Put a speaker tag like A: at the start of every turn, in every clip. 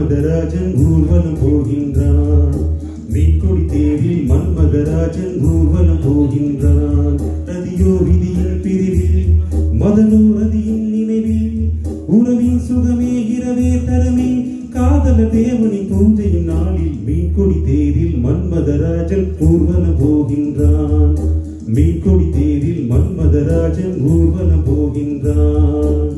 A: மன்மதராஜன் ஊர்வலம் போகின்றான். மீன்கொடி தேரில் மன்மதராஜன் ஊர்வலம் போகின்றான். ரதியோ விதியின் பிரிவில் மதனோ ரதியின் நினைவில் உறவின் சுகமே இரவே தருமே காதல தேவனின் பூஜையின் நாளில் மீன்கொடி தேரில் மன்மதராஜன் ஊர்வலம் போகின்றான். மீன்கொடி தேரில் மன்மதராஜன் ஊர்வலம் போகின்றான்.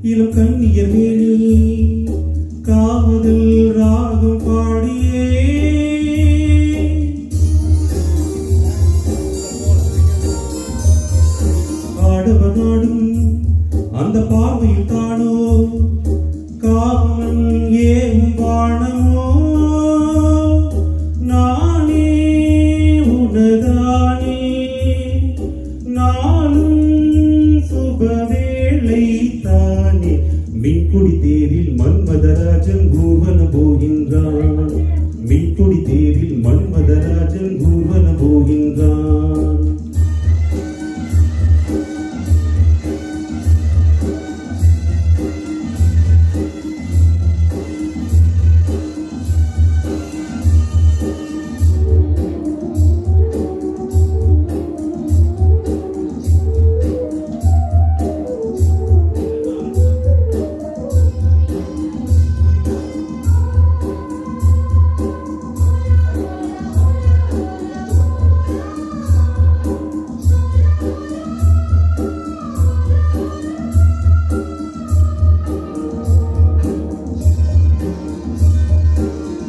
A: இளம் கண்ணியர் மேனி காதல் ராகம் பாடியே ஆடவனாடும் அந்த பார்வையில் தானோ காமன் ஏவும் வாணமோ நானே உனதானே நானும் சுபவேளை தானே. மீன்கொடி தேரில் மன்மதராஜன் ஊர்வலம் போகின்றான். மீன்கொடி தேரில் மன்மதராஜன் ஊர்வலம் போகின்றான்.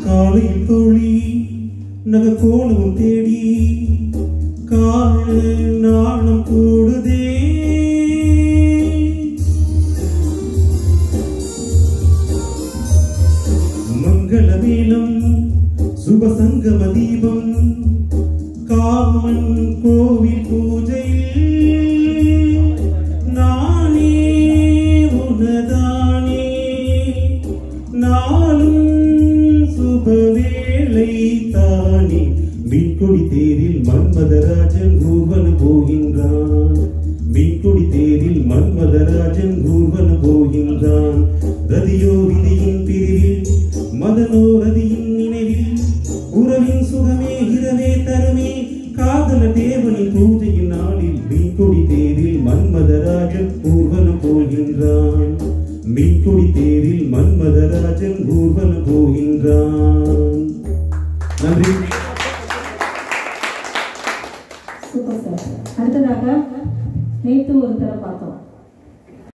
A: காலையில் தோழி நகக்கோணமும் தேடி காண நாணம் கூடுதே. மங்கள மேளம் சுபசங்கம தீபம் காமன் கோவில் பூஜையில் நானே உனதானே நாளும் சுபவேளை தானே. மீன்கொடி தேரில் மன்மதராஜன் ஊர்வலம் போகின்றான். மீன்கொடி தேரில் மன்மதராஜன் ஊர்வலம் போகின்றான். ரதியோ விதியின் பிரிவில் மதனோ ரதியின் நினைவில் உறவின் சுகமே இரவே தருமே காதல தேவனின் பூஜையின் நாளில் மீன்கொடி தேரில் மன்மதராஜன் ஊர்வலம் போகின்றான். மீன்கொடி தேரில் மன்மதராஜன் ஊர்வலம் போகின்றான். நன்றி.
B: Super sir. அடுத்ததாக நேற்று ஒரு தடவை பார்த்தோம்.